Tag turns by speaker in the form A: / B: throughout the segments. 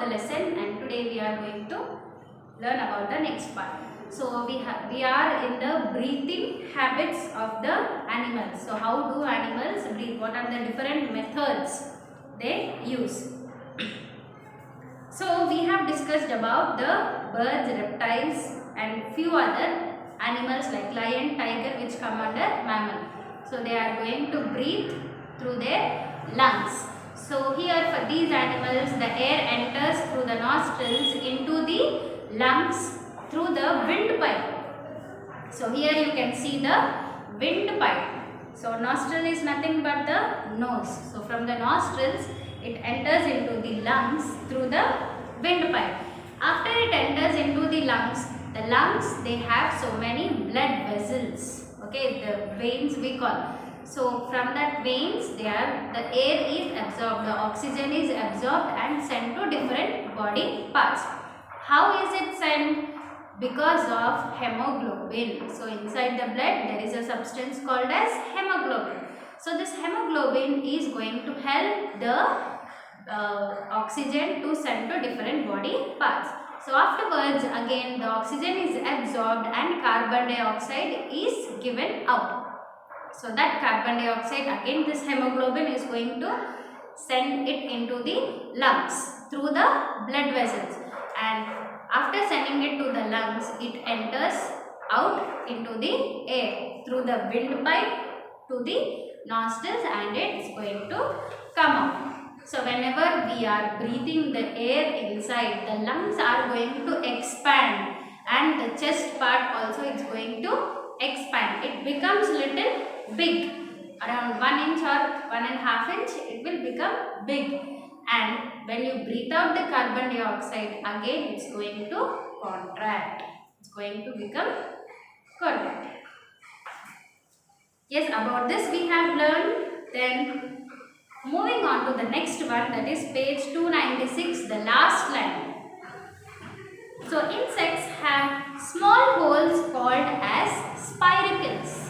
A: the lesson, and today we are going to learn about the next part. So we are in the breathing habits of the animals. So how do animals breathe? What are the different methods they use? So we have discussed about the birds, reptiles and few other animals like lion, tiger, which come under mammal. So they are going to breathe through their lungs. So here for these animals, the air enters through the nostrils into the lungs through the windpipe. So here you can see the windpipe. So nostril is nothing but the nose. So from the nostrils it enters into the lungs through the windpipe. After it enters into the lungs they have so many blood vessels. Okay, the veins we call. So from that veins the air is absorbed, the oxygen is absorbed and sent to different body parts. How is it sent? Because of hemoglobin. So inside the blood there is a substance called as hemoglobin. So this hemoglobin is going to help the oxygen to send to different body parts. So afterwards again the oxygen is absorbed and carbon dioxide is given out. So that carbon dioxide, again this hemoglobin is going to send it into the lungs through the blood vessels, and after sending it to the lungs it enters out into the air through the windpipe to the nostrils and it is going to come out. So whenever we are breathing the air inside, the lungs are going to expand and the chest part also is going to expand. It becomes little big, around 1 inch or 1.5 inch it will become big, and when you breathe out the carbon dioxide again it's going to contract, it's going to become contract. Yes, about this we have learned. Then moving on to the next one, that is page 296, the last line. So insects have small holes called as spiracles.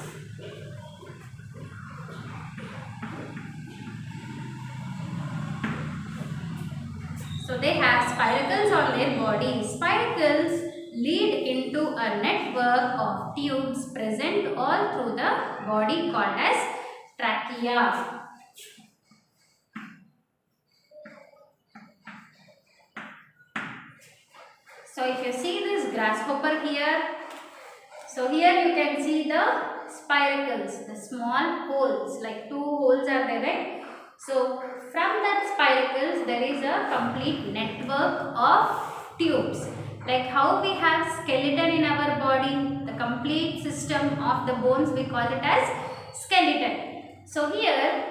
A: So they have spiracles on their body. Spiracles lead into a network of tubes present all through the body called as trachea. So if you see this grasshopper here, so here you can see the spiracles, the small holes, like 2 holes are there, right? So from that spiracles there is a complete network of tubes. Like how we have skeleton in our body, the complete system of the bones we call it as skeleton. So here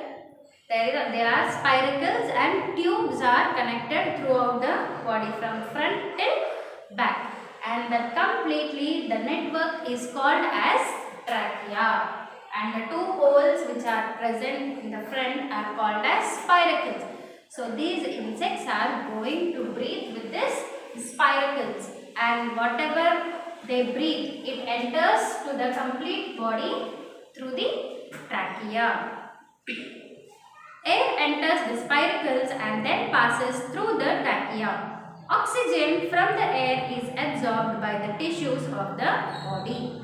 A: there are spiracles and tubes are connected throughout the body from front till back, and that completely the network is called as trachea, and the 2 holes which are present in the front are called as spiracles. So these insects are going to breathe with this spiracles, and whatever they breathe it enters to the complete body through the trachea. Air enters the spiracles and then passes through the trachea. Oxygen from the air is absorbed by the tissues of the body.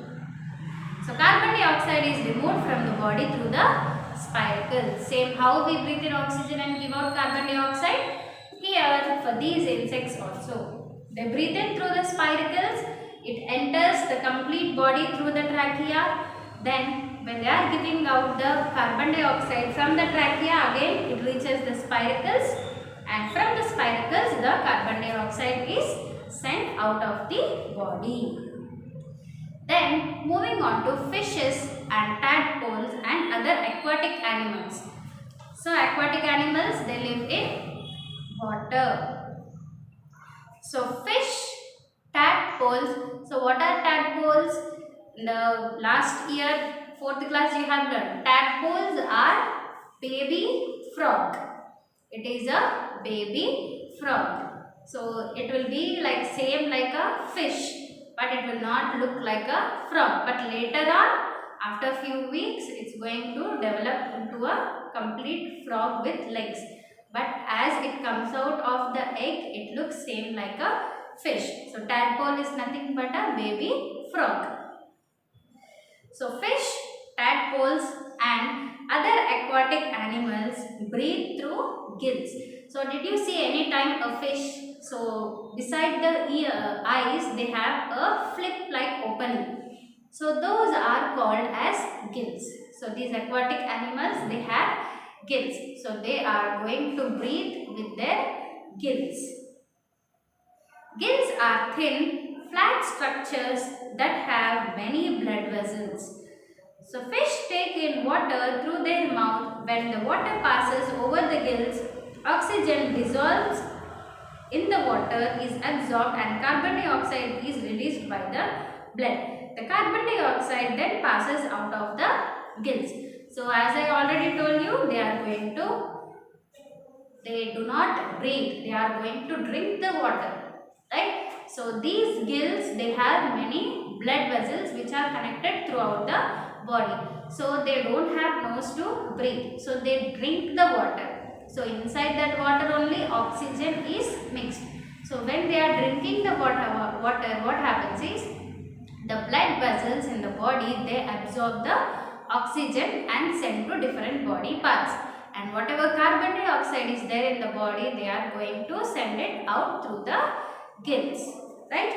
A: So carbon dioxide is removed from the body through the spiracles. Same how we breathe in oxygen and give out carbon dioxide. Here for these insects also. They breathe in through the spiracles. It enters the complete body through the trachea. Then when they are giving out the carbon dioxide from the trachea, again it reaches the spiracles, and from the spiracles the carbon dioxide is sent out of the body. Then moving on to fishes and tadpoles and other aquatic animals. So aquatic animals, they live in water. So fish, tadpoles. So what are tadpoles? In the last year 4th class you have learned tadpoles are baby frog. It is a baby frog. So it will be like same like a fish, but it will not look like a frog. But later on, after few weeks, it's going to develop into a complete frog with legs. but as it comes out of the egg, it looks same like a fish. So tadpole is nothing but a baby frog. So fish, tadpoles and other aquatic animals breathe through gills. So did you see any time a fish? So beside the eyes they have a flip like opening. So those are called as gills. So these aquatic animals, they have gills. So they are going to breathe with their gills. Gills are thin, flat structures that have many blood vessels. So fish take in water through their mouth. When the water passes over the gills, oxygen dissolves in the water, is absorbed and carbon dioxide is released by the blood. The carbon dioxide then passes out of the gills. So as I already told you, they do not breathe, they are going to drink the water, right? So these gills, they have many blood vessels which are connected throughout the body. So they don't have nose to breathe, so they drink the water. So inside that water only oxygen is mixed. So when they are drinking the water, what happens is the blood vessels in the body, they absorb the oxygen and send to different body parts. And whatever carbon dioxide is there in the body, they are going to send it out through the gills, right?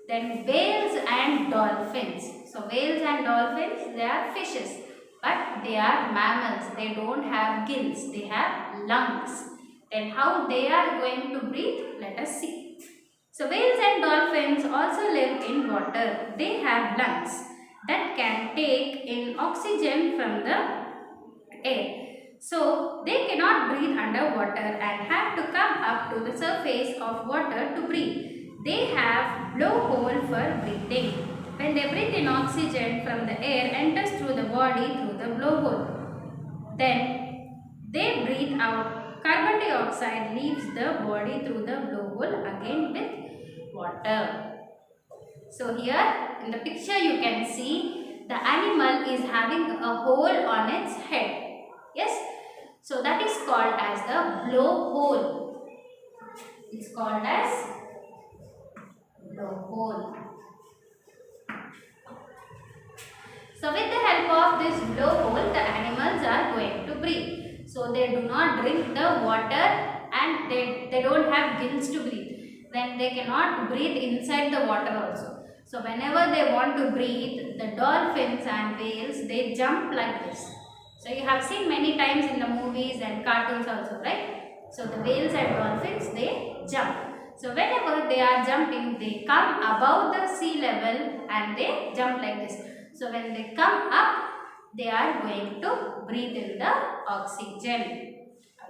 A: Then whales and dolphins. So whales and dolphins, they are fishes, but they are mammals. They don't have gills, they have lungs. Then how they are going to breathe? Let us see. So whales and dolphins also live in water. They have lungs that can take in oxygen from the air. So they cannot breathe underwater and have to come up to the surface of water to breathe. They have blowhole for breathing. When they breathe in, oxygen from the air enters through the body through the blowhole. Then they breathe out. Carbon dioxide leaves the body through the blowhole again with water. So here in the picture you can see the animal is having a hole on its head. Yes. So that is called as the blowhole. It's called as blowhole. So with the help of this blowhole, the animals are going to breathe. So they do not drink the water and they don't have gills to breathe. Then they cannot breathe inside the water also. So whenever they want to breathe, the dolphins and whales, they jump like this. So you have seen many times in the movies and cartoons also, right? So the whales and dolphins, they jump. So whenever they are jumping, they come above the sea level and they jump like this. So when they come up, they are going to breathe in the oxygen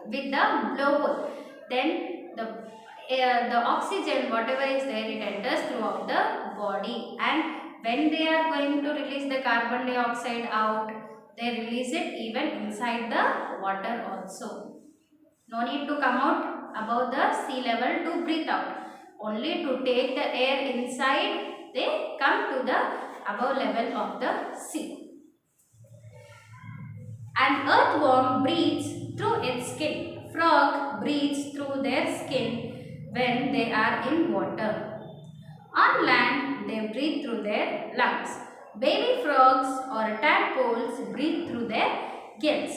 A: with the blowhole. Then the oxygen, whatever is there, it enters throughout the body. And when they are going to release the carbon dioxide out, they release it even inside the water also. No need to come out above the sea level to breathe out. Only to take the air inside, they come to the above level of the sea. An earthworm breathes through its skin. Frog breathes through their skin when they are in water. On land, they breathe through their lungs. Baby frogs or tadpoles breathe through their gills.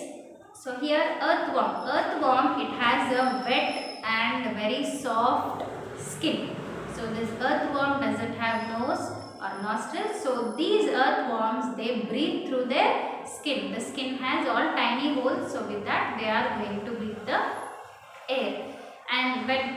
A: So here earthworm. Earthworm, it has a wet and very soft skin. So this earthworm doesn't have nose or nostrils. So these earthworms, they breathe through their skin. The skin has all tiny holes. So with that they are going to breathe the air. And when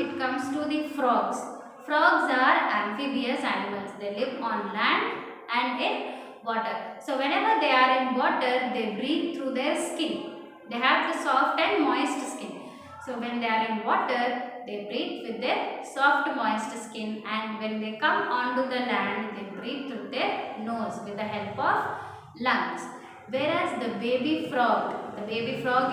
A: it comes to the frogs. Frogs are amphibious animals. They live on land and in water. So whenever they are in water, they breathe through their skin. They have the soft and moist skin. So when they are in water, they breathe with their soft moist skin, and when they come onto the land, they breathe through their nose with the help of lungs. Whereas the baby frog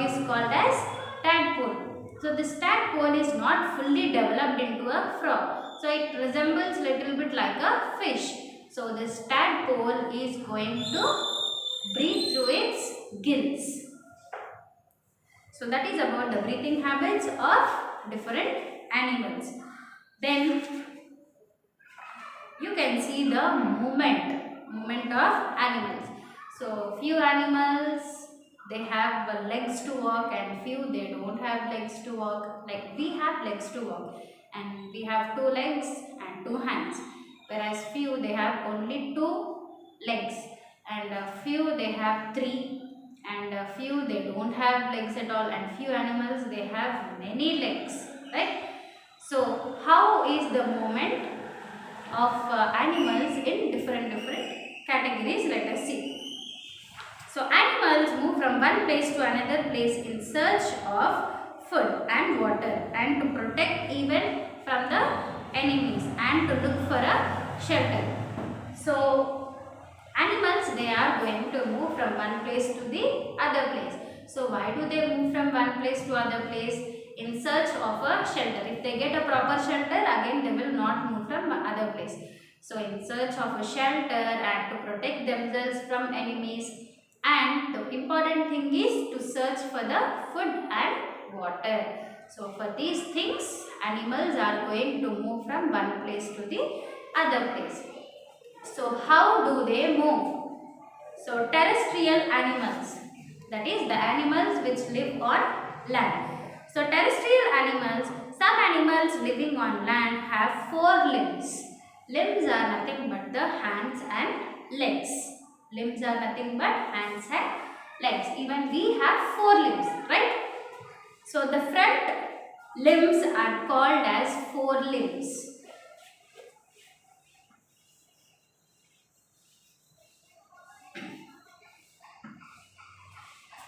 A: is called as tadpole. So this tadpole is not fully developed into a frog. So it resembles little bit like a fish. So this tadpole is going to breathe through its gills. So that is about the breathing habits of different animals. Then you can see the movement of animals. So few animals, they have legs to walk, and few they don't have legs to walk. Like we have legs to walk, and we have 2 legs and 2 hands, whereas few they have only 2 legs, and few they have 3, and few they don't have legs at all, and few animals they have many legs, right? So how is the movement of animals in different categories? Let us see. So animals move from one place to another place in search of food and water, and to protect even from the enemies, and to look for a shelter. So animals, they are going to move from one place to the other place. So why do they move from one place to other place? In search of a shelter. If they get a proper shelter, again they will not move from other place. So in search of a shelter and to protect themselves from enemies, and the important thing is to search for the food and water. So for these things, animals are going to move from one place to the other place. So how do they move? So terrestrial animals, that is the animals which live on land. So terrestrial animals, some animals living on land have 4 limbs. Limbs are nothing but the hands and legs. Limbs are nothing but hands and legs. Even we have 4 limbs, right? So the front limbs are called as forelimbs.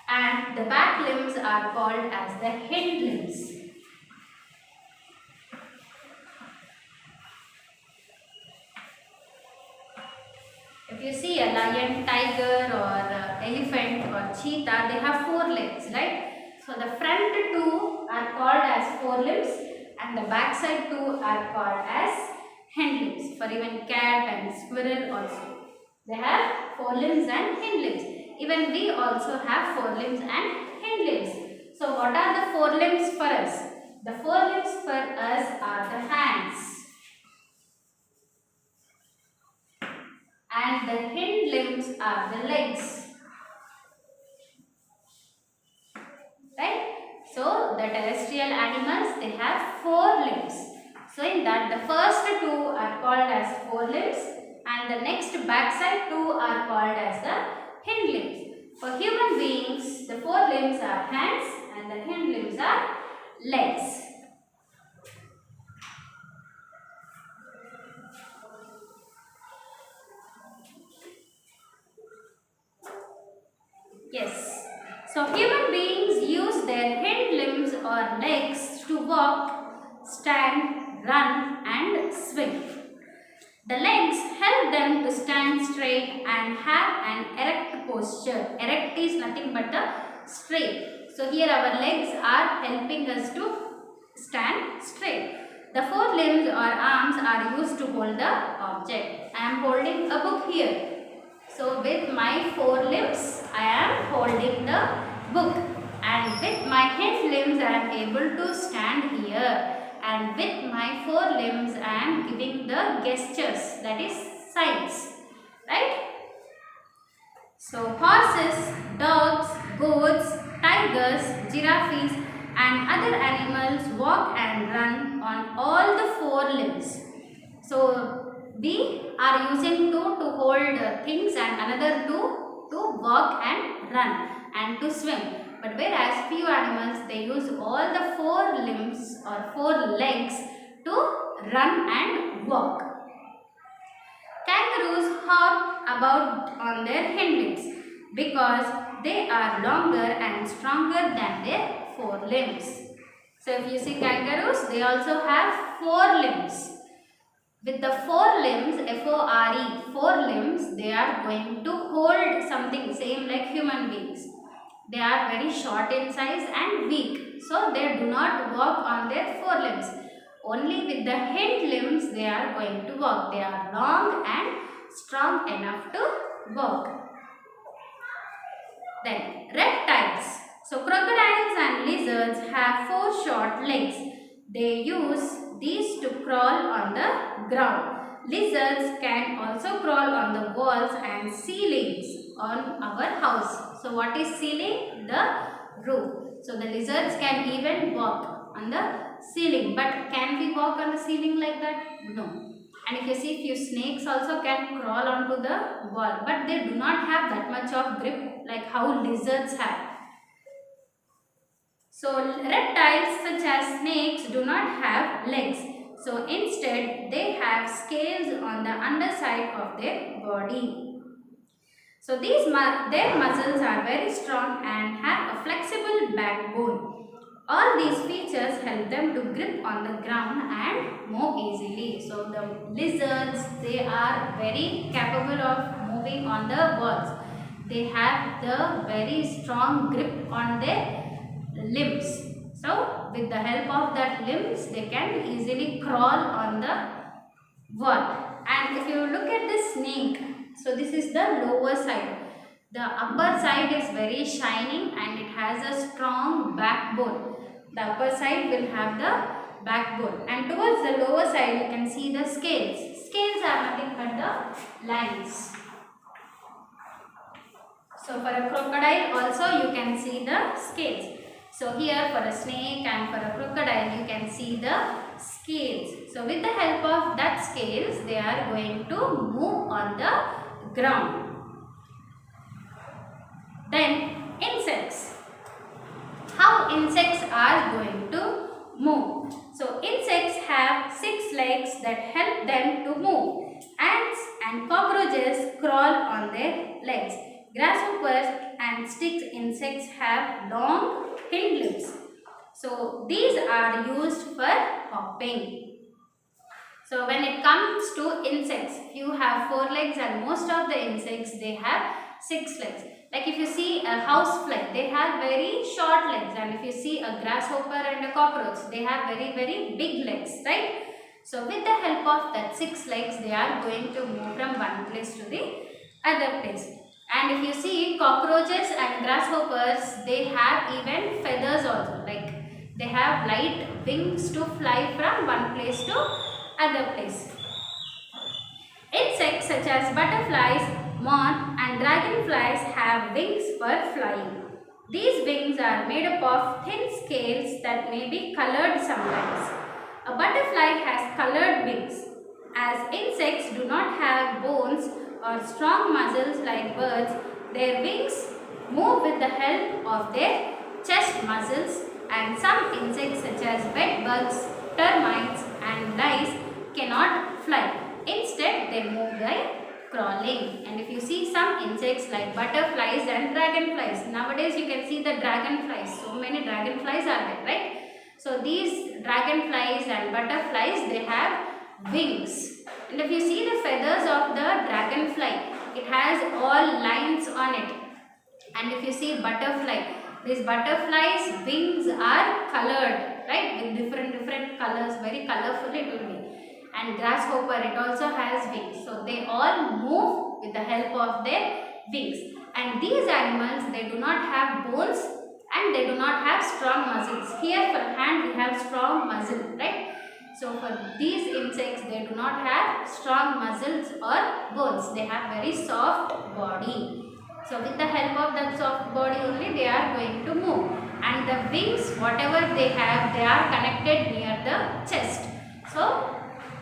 A: And the back limbs are called as the hind limbs. If you see a lion, tiger, or elephant, or cheetah, they have 4 legs, right? So the front 2 are called as forelimbs, and the back side 2 are called as hind limbs. For even cat and squirrel also, they have forelimbs and hind limbs. Even we also have forelimbs and hind limbs. So what are the forelimbs for us? The forelimbs for us are the hands, and the hind limbs are the legs, right? So the terrestrial animals, they have 4 limbs. So in that, the first 2 are called as forelimbs, and the next backside 2 are called as the hind limbs. For human beings, the 4 limbs are hands and the hind limbs are legs. Yes. So human beings use their hind limbs or legs to walk, stand, run and swim. The legs help them to stand straight and have an erect posture. Erect is nothing but the straight. So here our legs are helping us to stand straight. The 4 limbs or arms are used to hold the object. I am holding a book here. So with my 4 limbs, I am holding the book, and with my hind limbs, I am able to stand here, and with my 4 limbs, I am giving the gestures, that is signs, right? So horses, dogs, goats, tigers, giraffes and other animals walk and run on all the 4 limbs. So we are using 2 to hold things and another 2 to walk and run and to swim. But whereas few animals, they use all the 4 limbs or 4 legs to run and walk. Kangaroos hop about on their hind limbs because they are longer and stronger than their 4 limbs. So if you see kangaroos, they also have 4 limbs. With the 4 limbs, F-O-R-E, 4 limbs, they are going to hold something same like human beings. They are very short in size and weak. So they do not walk on their 4 limbs. Only with the hind limbs they are going to walk. They are long and strong enough to walk. Then reptiles. So crocodiles and lizards have 4 short legs. They use these to crawl on the ground. Lizards can also crawl on the walls and ceilings on our house. So what is ceiling? The roof. So the lizards can even walk on the ceiling. But can we walk on the ceiling like that? No. And if you see, few snakes also can crawl onto the wall. But they do not have that much of grip like how lizards have. So reptiles such as snakes do not have legs. So instead they have scales on the underside of their body. So their muscles are very strong and have a flexible backbone. All these features help them to grip on the ground and move easily. So the lizards, they are very capable of moving on the walls. They have the very strong grip on their limbs. So with the help of that limbs, they can easily crawl on the wall. And if you look at the snake, so this is the lower side. The upper side is very shining and it has a strong backbone. The upper side will have the backbone, and towards the lower side you can see the scales. Scales are nothing but the lines. So for a crocodile also you can see the scales. So here for a snake and for a crocodile you can see the scales. So with the help of that scales they are going to move on the ground. Then insects. How insects are going to move? So insects have 6 legs that help them to move. Ants and cockroaches crawl on their legs. Grasshoppers and stick insects have long hind limbs. So these are used for hopping. So when it comes to insects, you have 4 legs and most of the insects they have 6 legs. Like if you see a housefly, they have very short legs, and if you see a grasshopper and a cockroach, they have very big legs, right? So with the help of that 6 legs, they are going to move from one place to the other place. And if you see cockroaches and grasshoppers, they have even feathers also, like they have light wings to fly from one place to other place. Insects such as butterflies, moth and dragonflies have wings for flying. These wings are made up of thin scales that may be colored sometimes. A butterfly has colored wings. As insects do not have bones or strong muscles like birds, their wings move with the help of their chest muscles, and some insects such as bedbugs, termites and lice cannot fly. Instead, they move by crawling. And if you see some insects like butterflies and dragonflies, nowadays you can see the dragonflies. So many dragonflies are there, right? So these dragonflies and butterflies, they have wings. And if you see the feathers of the dragonfly, it has all lines on it. And if you see butterfly, these butterflies' wings are colored, right? With different colors, very colorful it will be. And grasshopper, it also has wings. So they all move with the help of their wings. And these animals, they do not have bones and they do not have strong muscles. Here for hand we have strong muscle, right? So for these insects, they do not have strong muscles or bones. They have very soft body. So with the help of that soft body only, they are going to move. And the wings, whatever they have, they are connected near the chest. So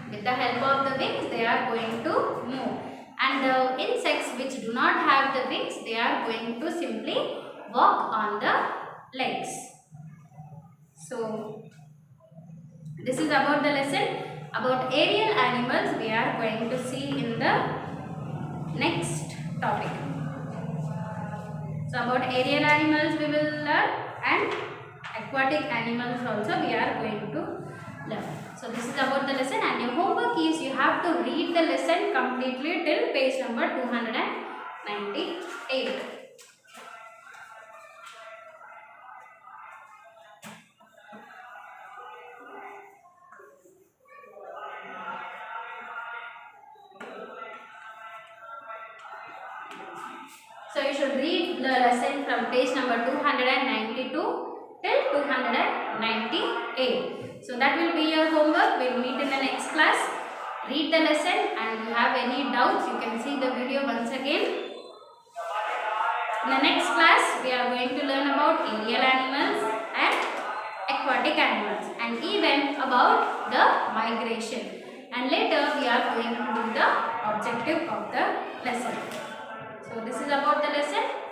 A: with the help of the wings, they are going to move. And the insects which do not have the wings, they are going to simply walk on the legs. So this is about the lesson about aerial animals. We are going to see in the next topic. So about aerial animals we will learn, and aquatic animals also we are going to learn. So this is about the lesson, and your homework is you have to read the lesson completely till page number 298. So you should read the lesson from page number 292 till 298. So that will be your homework. We will meet in the next class. Read the lesson, and if you have any doubts, you can see the video once again. In the next class, we are going to learn about aerial animals and aquatic animals, and even about the migration. And later, we are going to do the objective of the lesson. So this is about the lesson.